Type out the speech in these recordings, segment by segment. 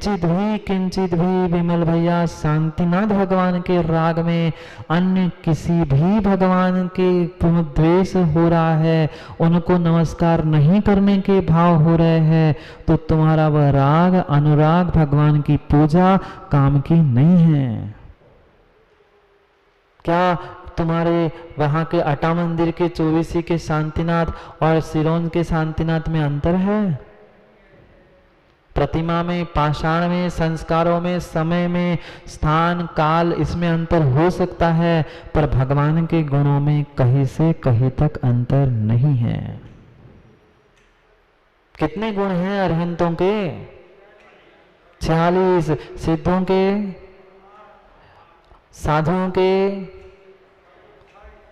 किंचित भी विमल भैया शांतिनाथ भगवान के राग में अन्य किसी भी भगवान के द्वेष हो रहा है, उनको नमस्कार नहीं करने के भाव हो रहे हैं, तो तुम्हारा वह राग अनुराग भगवान की पूजा काम की नहीं है। क्या तुम्हारे वहां के अटा मंदिर के 24 के शांतिनाथ और सिरोंज के शांतिनाथ में अंतर है? प्रतिमा में, पाषाण में, संस्कारों में, समय में, स्थान काल, इसमें अंतर हो सकता है, पर भगवान के गुणों में कहीं से कहीं तक अंतर नहीं है। कितने गुण हैं अरहंतों के? 46। सिद्धों के, साधुओं के?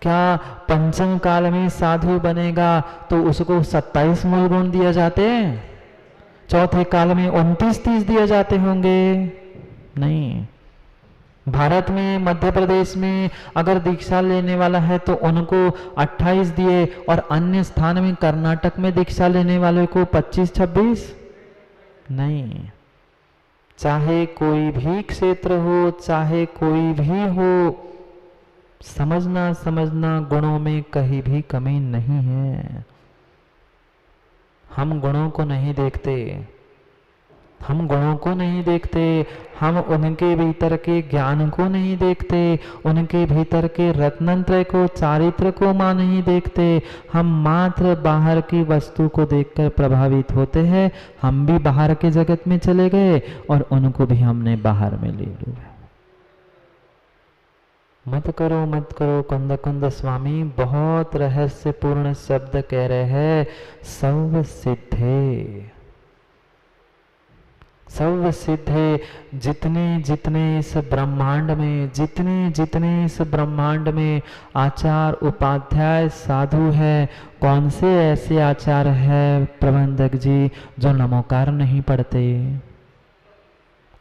क्या पंचम काल में साधु बनेगा तो उसको 27 मूल गुण दिए जाते हैं? चौथे काल में 29-30 दिए जाते होंगे? नहीं। भारत में, मध्य प्रदेश में अगर दीक्षा लेने वाला है तो उनको 28 दिए, और अन्य स्थान में कर्नाटक में दीक्षा लेने वाले को 25-26? नहीं। चाहे कोई भी क्षेत्र हो, चाहे कोई भी हो, समझना गुणों में कहीं भी कमी नहीं है। हम गुणों को नहीं देखते, हम गुणों को नहीं देखते, हम उनके भीतर के ज्ञान को नहीं देखते, उनके भीतर के रत्नत्रय को, चारित्र को मां नहीं देखते। हम मात्र बाहर की वस्तु को देखकर प्रभावित होते हैं। हम भी बाहर के जगत में चले गए और उनको भी हमने बाहर में ले लिया। मत करो कुंद कुंद स्वामी बहुत रहस्यपूर्ण शब्द कह रहे हैं। सर्व सिद्धे, सर्व सिद्धे। जितने जितने इस ब्रह्मांड में, जितने जितने इस ब्रह्मांड में आचार उपाध्याय साधु है, कौन से ऐसे आचार है प्रबंधक जी जो नमोकार नहीं पढ़ते?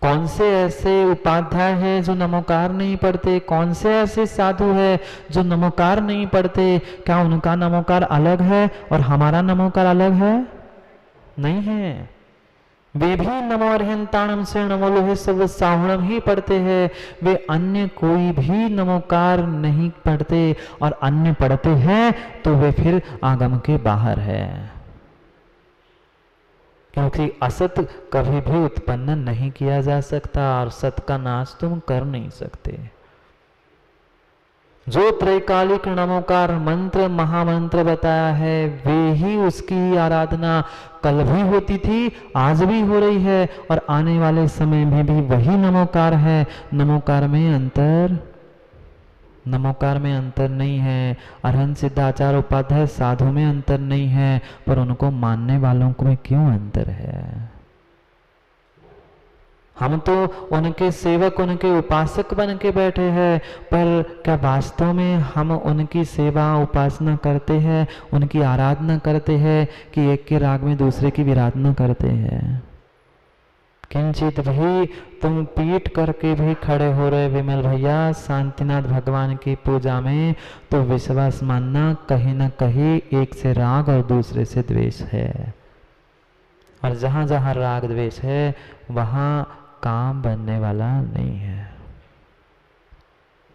कौन से ऐसे उपाध्याय हैं जो नमोकार नहीं पढ़ते? कौन से ऐसे साधु है जो नमोकार नहीं पढ़ते? क्या उनका नमोकार अलग है और हमारा नमोकार अलग है? नहीं है। वे भी नमो अर्हंताणम से नमो लोहे सर्व साहुणम ही पढ़ते हैं। वे अन्य कोई भी नमोकार नहीं पढ़ते, और अन्य पढ़ते हैं तो वे फिर आगम के बाहर है, क्योंकि असत कभी भी उत्पन्न नहीं किया जा सकता और सत का नाश तुम कर नहीं सकते। जो त्रैकालिक नमोकार मंत्र महामंत्र बताया है, वे ही उसकी आराधना कल भी होती थी, आज भी हो रही है, और आने वाले समय में भी वही नमोकार है। नमोकार में अंतर नहीं है। अरहंत सिद्धाचार्य उपाध्याय साधु में अंतर नहीं है, पर उनको मानने वालों को में क्यों अंतर है? हम तो उनके सेवक, उनके उपासक बन के बैठे हैं, पर क्या वास्तव में हम उनकी सेवा उपासना करते हैं, उनकी आराधना करते हैं, कि एक के राग में दूसरे की विराधना करते हैं? किंचित भी तुम पीट करके भी खड़े हो रहे विमल भैया शांतिनाथ भगवान की पूजा में, तो विश्वास मानना कहीं ना कहीं एक से राग और दूसरे से द्वेष है, और जहां जहां राग द्वेष है वहां काम बनने वाला नहीं है।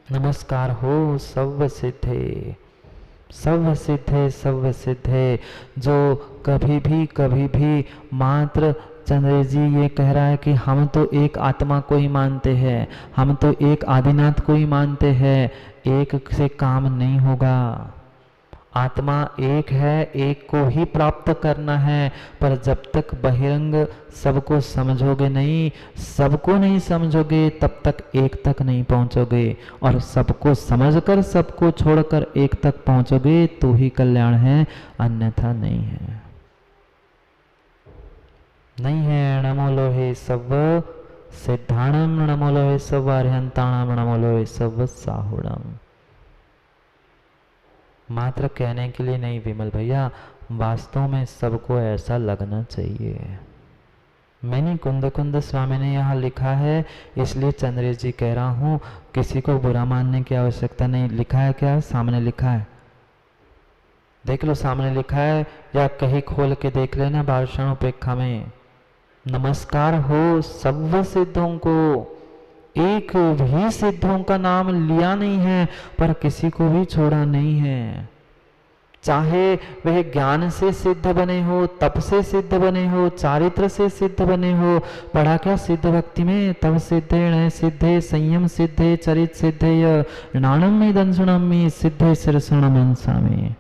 नमस्कार हो सर्व सिद्धे, सर्व सिद्धे, सर्व सिद्धे। जो कभी भी मात्र चंद्र जी ये कह रहा है कि हम तो एक आत्मा को ही मानते हैं, हम तो एक आदिनाथ को ही मानते हैं, एक से काम नहीं होगा। आत्मा एक है, एक को ही प्राप्त करना है, पर जब तक बहिरंग सबको समझोगे नहीं, सबको नहीं समझोगे, तब तक एक तक नहीं पहुंचोगे, और सबको समझकर सबको छोड़कर एक तक पहुंचोगे तो ही कल्याण है, अन्यथा नहीं है। नहीं है। नमो लोहे सव सिद्धाणम, नमो लोहे सव अर्हंताणम, नमो लोहे सव साहुणम। मात्र कहने के लिए नहीं विमल भैया, वास्तव में सबको ऐसा लगना चाहिए। मैंने कुंद कुंद स्वामी ने यहाँ लिखा है, इसलिए चंद्रेश जी कह रहा हूँ, किसी को बुरा मानने की आवश्यकता नहीं। लिखा है क्या? सामने लिखा है, देख लो सामने लिखा है, या कहीं खोल के देख लेना भाषण उपेक्षा में। नमस्कार हो सर्व सिद्धों को। एक भी सिद्धों का नाम लिया नहीं है, पर किसी को भी छोड़ा नहीं है। चाहे वह ज्ञान से सिद्ध बने हो, तप से सिद्ध बने हो, चारित्र से सिद्ध बने हो। पढ़ा क्या सिद्ध भक्ति में? तव सिद्धे ण सिद्धे संयम सिद्धे चरित सिद्धे नाणम में दंसणम में सिद्धे सिरसण मनसा में।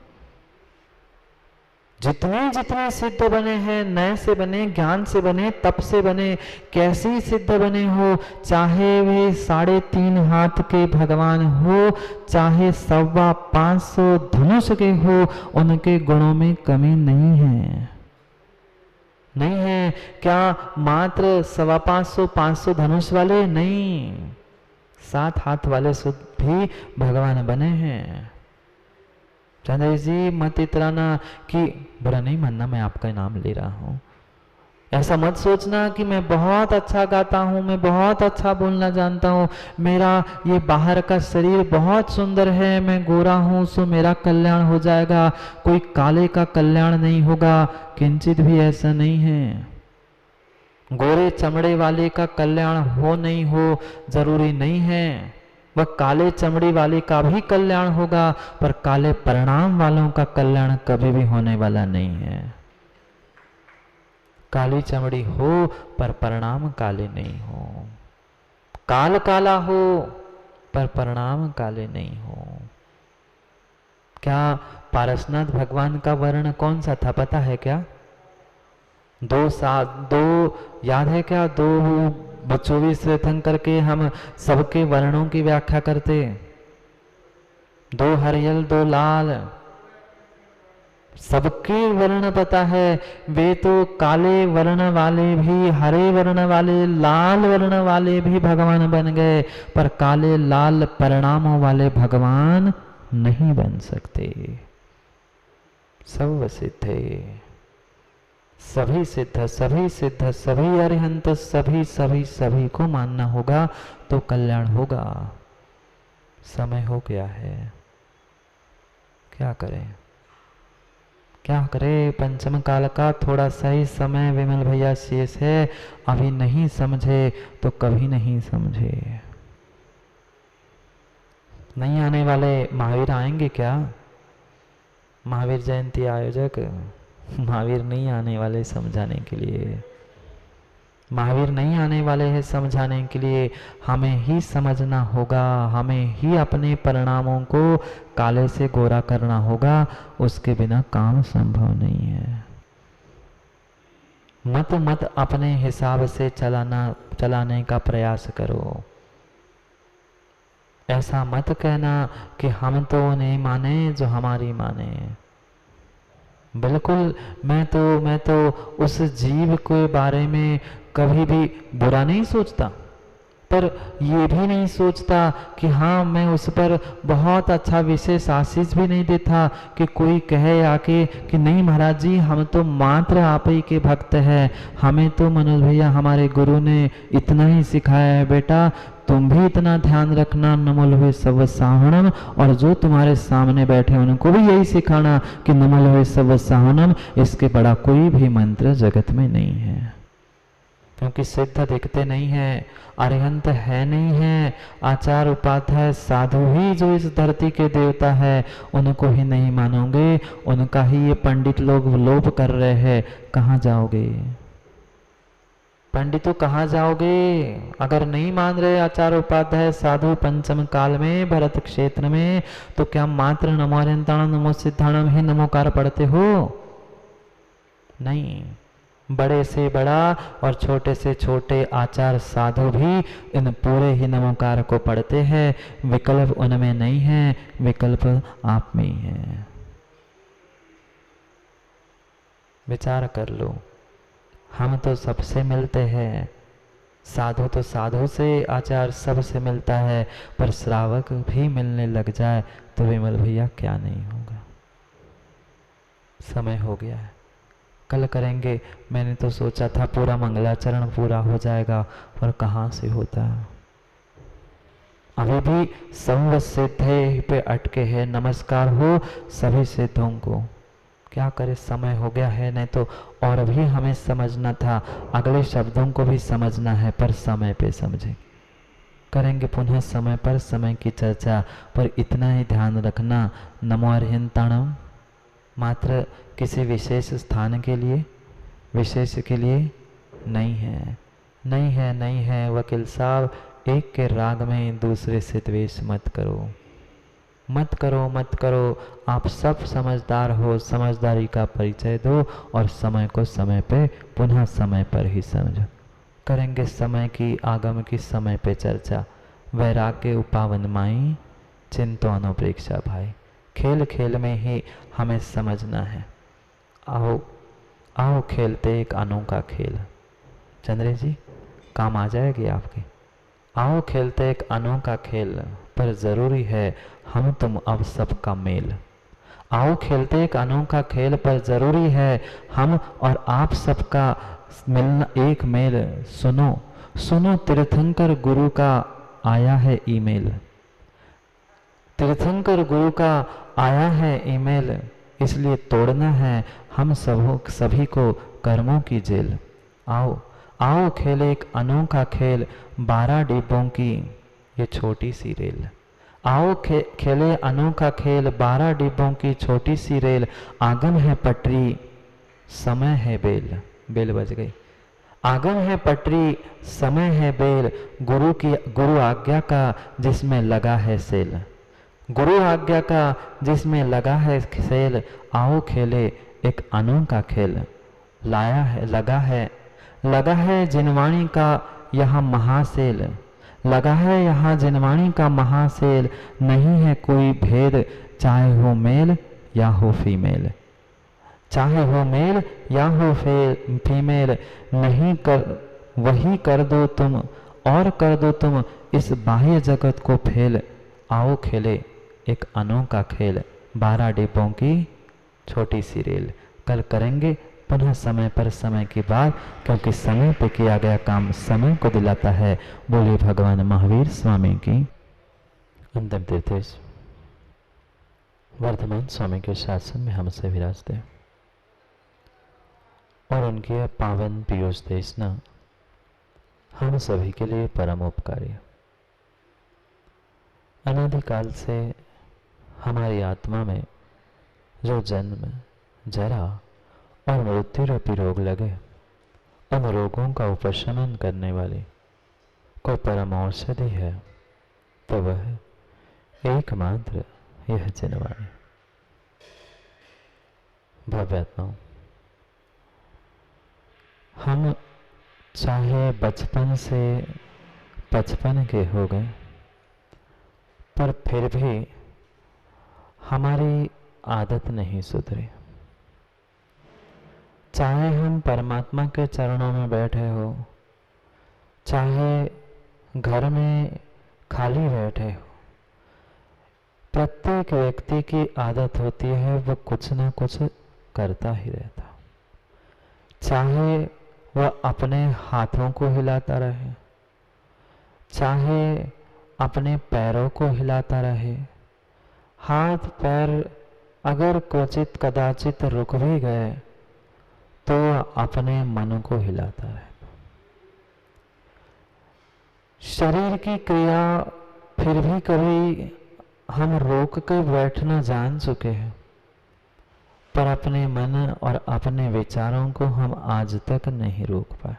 जितने जितने सिद्ध बने हैं, नए से बने, ज्ञान से बने, तप से बने, कैसे सिद्ध बने हो, चाहे वे 3.5 हाथ के भगवान हो, चाहे 525 धनुष के हो, उनके गुणों में कमी नहीं है। नहीं है क्या मात्र 525 धनुष वाले? नहीं, 7 हाथ वाले सुध भी भगवान बने हैं। चंद्र जी मत इतराना कि बुरा नहीं मानना, मैं आपका नाम ले रहा हूँ। ऐसा मत सोचना कि मैं बहुत अच्छा गाता हूँ, मैं बहुत अच्छा बोलना जानता हूँ, मेरा ये बाहर का शरीर बहुत सुंदर है, मैं गोरा हूँ सो मेरा कल्याण हो जाएगा। कोई काले का कल्याण नहीं होगा, किंचित भी ऐसा नहीं है। गोरे चमड़े वाले का कल्याण हो नहीं हो जरूरी नहीं है, वह काले चमड़ी वाले का भी कल्याण होगा, पर काले परिणाम वालों का कल्याण कभी भी होने वाला नहीं है। काली चमड़ी हो पर परिणाम काले नहीं हो, काल काला हो पर परिणाम काले नहीं हो। क्या पारसनाथ भगवान का वर्ण कौन सा था पता है क्या? 2 याद है क्या? 2 तीर्थंकर के हम सबके वर्णों की व्याख्या करते। 2 हरियल 2 लाल, सबके वर्ण पता है। वे तो काले वर्ण वाले भी, हरे वर्ण वाले, लाल वर्ण वाले भी भगवान बन गए, पर काले लाल परिणामों वाले भगवान नहीं बन सकते। सब सिद्ध है, सभी सिद्ध, सभी सिद्ध, सभी अरिहंत, सभी सभी सभी को मानना होगा तो कल्याण होगा। समय हो गया है, क्या करें क्या करें? पंचम काल का थोड़ा सही समय विमल भैया शेष है। अभी नहीं समझे तो कभी नहीं समझे। नहीं आने वाले महावीर आएंगे क्या? महावीर जयंती आयोजक महावीर नहीं आने वाले समझाने के लिए। महावीर नहीं आने वाले हैं समझाने के लिए। हमें ही समझना होगा, हमें ही अपने परिणामों को काले से गोरा करना होगा, उसके बिना काम संभव नहीं है। मत अपने हिसाब से चलाने का प्रयास करो। ऐसा मत कहना कि हम तो नहीं माने जो हमारी माने। बिल्कुल, मैं तो उस जीव के बारे में कभी भी बुरा नहीं सोचता, पर ये भी नहीं सोचता कि हाँ मैं उस पर बहुत अच्छा विशेष आशीष भी नहीं देता कि कोई कहे आके कि नहीं महाराज जी हम तो मात्र आप ही के भक्त हैं, हमें तो मनोज भैया हमारे गुरु ने इतना ही सिखाया है, बेटा तुम भी इतना ध्यान रखना, नमो लोहे सब साहणम, और जो तुम्हारे सामने बैठे उनको भी यही सिखाना कि नमो लोहे सब साहणम। इसके बड़ा कोई भी मंत्र जगत में नहीं है, क्योंकि सिद्ध दिखते नहीं है, अरिहंत है नहीं है, आचार उपाध्याय साधु ही जो इस धरती के देवता है उनको ही नहीं मानोगे, उनका ही ये पंडित लोग लोप कर रहे हैं। कहाँ जाओगे पंडितों, कहाँ जाओगे? अगर नहीं मान रहे आचार उपाध्याय साधु पंचम काल में भरत क्षेत्र में, तो क्या मात्र नमो अरिहंताणम नमो सिद्धाणम ही नमोकार पढ़ते हो? नहीं, बड़े से बड़ा और छोटे से छोटे आचार साधु भी इन पूरे ही नमोकार को पढ़ते हैं। विकल्प उनमें नहीं है, विकल्प आप में ही है। विचार कर लो, हम तो सबसे मिलते हैं, साधु तो साधु से, आचार सब से मिलता है, पर श्रावक भी मिलने लग जाए तो विमल भैया क्या नहीं होगा। समय हो गया है, कल करेंगे। मैंने तो सोचा था पूरा मंगलाचरण पूरा हो जाएगा, पर कहाँ से होता। अभी भी सर्व सिद्ध पे अटके हैं। नमस्कार हो सभी सिद्धों को। क्या करे, समय हो गया है, नहीं तो और भी हमें समझना था, अगले शब्दों को भी समझना है, पर समय पे समझें। करेंगे पुनः समय पर समय की चर्चा, पर इतना ही ध्यान रखना, नमो अर्हंताणम मात्र किसी विशेष स्थान के लिए, विशेष के लिए नहीं है, नहीं है, नहीं है। वकील साहब, एक के राग में दूसरे से द्वेष मत करो, मत करो, मत करो। आप सब समझदार हो, समझदारी का परिचय दो और समय को समय पे, पुनः समय पर ही समझो। करेंगे समय की, आगम की समय पे चर्चा। वैराग्य उपावन माई, चिंतो अनुप्रेक्षा भाई। खेल खेल में ही हमें समझना है। आओ आओ खेलते एक अनोखा खेल। चंद्रे जी काम आ जाएगी आपकी। आओ खेलते एक अनोखा खेल, पर ज़रूरी है हम तुम अब सबका मेल। आओ खेलते एक अनोखा खेल, पर ज़रूरी है हम और आप सबका मिलना, एक मेल। सुनो सुनो तीर्थंकर गुरु का आया है ईमेल, तीर्थंकर गुरु का आया है ईमेल, इसलिए तोड़ना है हम सभी को कर्मों की जेल। आओ आओ खेले एक अनोखा खेल, 12 डिब्बों की ये छोटी सी रेल। आओ खेले अनोखा खेल, 12 डिब्बों की छोटी सी रेल। आगम है पटरी, समय है बेल। बेल बज गई। आगम है पटरी, समय है बेल। गुरु आज्ञा का जिसमें लगा है सेल, गुरु आज्ञा का जिसमें लगा है सेल। आओ खेले एक अनोखा खेल। लाया है लगा है जिनवाणी का यहाँ महासेल, लगा है यहाँ जिनवाणी का महासेल। नहीं है कोई भेद, चाहे हो मेल या हो फीमेल, चाहे हो मेल या हो फीमेल। नहीं कर वही कर दो तुम, और कर दो तुम इस बाह्य जगत को फेल। आओ खेले एक अनोखा खेल, 12 डिब्बों की छोटी सी रेल। कल करेंगे पुनः समय पर समय की बात, क्योंकि समय पे किया गया काम समय को दिलाता है। बोलिए भगवान महावीर स्वामी की। अंतिम तीर्थेश वर्धमान स्वामी के शासन में हमसे विराजते और उनके पावन पीयूष देशना हम सभी के लिए परम उपकारी। अनादिकाल से हमारी आत्मा में जो जन्म, जरा और मृत्यु रूपी रोग लगे, उन रोगों का उपशमन करने वाली कोई परम औषधि है तो वह एकमात्र यह जिनवाणी। भव्यात्माओं, हम चाहे बचपन से 55 के हो गए, पर फिर भी हमारी आदत नहीं सुधरी। चाहे हम परमात्मा के चरणों में बैठे हो, चाहे घर में खाली बैठे हो, प्रत्येक व्यक्ति की आदत होती है वह कुछ ना कुछ करता ही रहता। चाहे वह अपने हाथों को हिलाता रहे, चाहे अपने पैरों को हिलाता रहे। हाथ पैर अगर क्वचित कदाचित रुक भी गए तो अपने मन को हिलाता है। शरीर की क्रिया फिर भी कभी हम रोक कर बैठना जान चुके हैं, पर अपने मन और अपने विचारों को हम आज तक नहीं रोक पाए।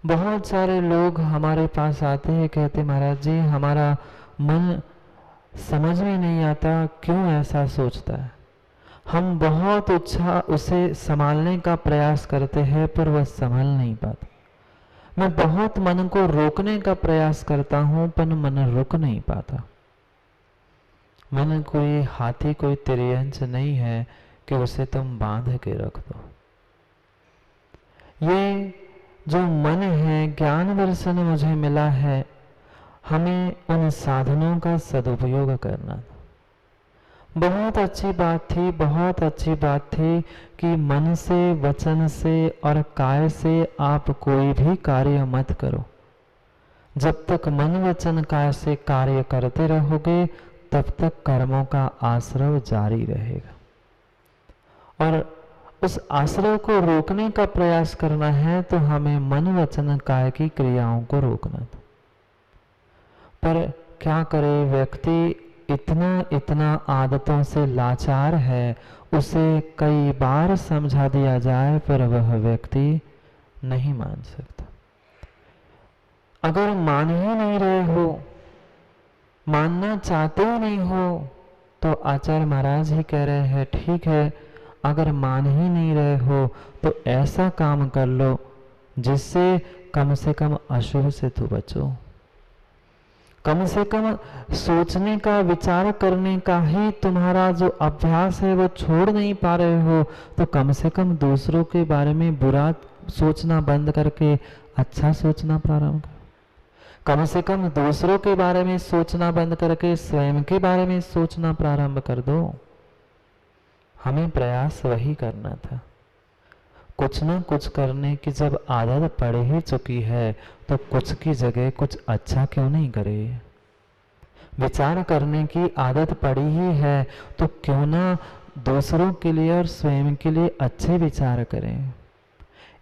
बहुत सारे लोग हमारे पास आते हैं, कहते महाराज जी हमारा मन समझ में नहीं आता क्यों ऐसा सोचता है। हम बहुत उसे संभालने का प्रयास करते हैं पर वह संभल नहीं पाता। मैं बहुत मन को रोकने का प्रयास करता हूं पर मन रुक नहीं पाता। मन कोई हाथी, कोई तिरयंच नहीं है कि उसे तुम बांध के रख दो। ये जो मन है, ज्ञान दर्शन मुझे मिला है, हमें उन साधनों का सदुपयोग करना था। बहुत अच्छी बात थी, बहुत अच्छी बात थी कि मन से, वचन से और काय से आप कोई भी कार्य मत करो। जब तक मन, वचन, काय से कार्य करते रहोगे तब तक कर्मों का आश्रव जारी रहेगा। और उस आश्रय को रोकने का प्रयास करना है तो हमें मन वचन काया की क्रियाओं को रोकना था। पर क्या करे, व्यक्ति इतना इतना आदतों से लाचार है, उसे कई बार समझा दिया जाए पर वह व्यक्ति नहीं मान सकता। अगर मान ही नहीं रहे हो, मानना चाहते ही नहीं हो, तो आचार्य महाराज ही कह रहे हैं ठीक है, अगर मान ही नहीं रहे हो तो ऐसा काम कर लो जिससे कम से कम अशुभ से तो बचो। कम से कम सोचने का, विचार करने का ही तुम्हारा जो अभ्यास है वो छोड़ नहीं पा रहे हो, तो कम से कम दूसरों के बारे में बुरा सोचना बंद करके अच्छा सोचना प्रारंभ करो। कम से कम दूसरों के बारे में सोचना बंद करके स्वयं के बारे में सोचना प्रारंभ कर दो। हमें प्रयास वही करना था। कुछ ना कुछ करने की जब आदत पड़ ही चुकी है तो कुछ की जगह कुछ अच्छा क्यों नहीं करे। विचार करने की आदत पड़ी ही है तो क्यों ना दूसरों के लिए और स्वयं के लिए अच्छे विचार करें।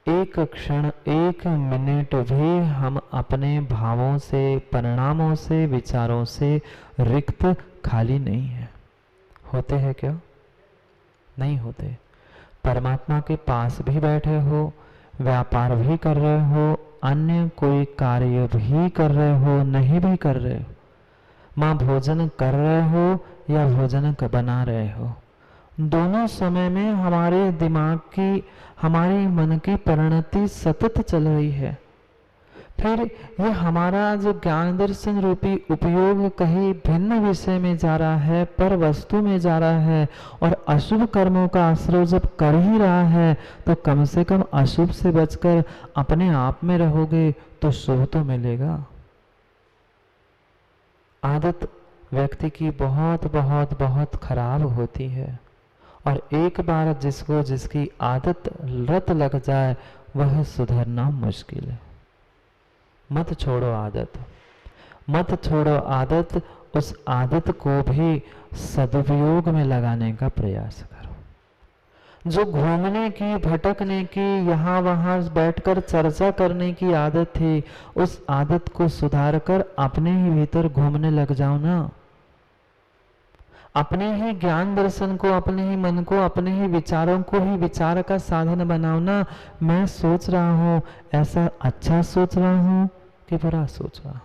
एक क्षण, एक मिनट भी हम अपने भावों से, परिणामों से, विचारों से रिक्त, खाली नहीं है। होते हैं क्या? नहीं होते। परमात्मा के पास भी बैठे हो, व्यापार भी कर रहे हो, अन्य कोई कार्य भी कर रहे हो, नहीं भी कर रहे हो, माँ भोजन कर रहे हो या भोजन बना रहे हो, दोनों समय में हमारे दिमाग की, हमारे मन की परिणति सतत चल रही है। फिर ये हमारा जो ज्ञान दर्शन रूपी उपयोग कहीं भिन्न विषय में जा रहा है, पर वस्तु में जा रहा है, और अशुभ कर्मों का आश्रय जब कर ही रहा है तो कम से कम अशुभ से बचकर अपने आप में रहोगे तो शुभ तो मिलेगा। आदत व्यक्ति की बहुत बहुत बहुत खराब होती है, और एक बार जिसको जिसकी आदत लत लग जाए वह सुधरना मुश्किल है। मत छोड़ो आदत, मत छोड़ो आदत। उस आदत को भी सदुपयोग में लगाने का प्रयास करो। जो घूमने की, भटकने की, यहाँ वहाँ बैठकर चर्चा करने की आदत थी, उस आदत को सुधार कर अपने ही भीतर घूमने लग जाओ ना। अपने ही ज्ञान दर्शन को, अपने ही मन को, अपने ही विचारों को ही विचार का साधन बनाओ ना। मैं सोच रहा हूँ ऐसा अच्छा सोच रहा हूँ कि बुरा सोच रहा हूँ।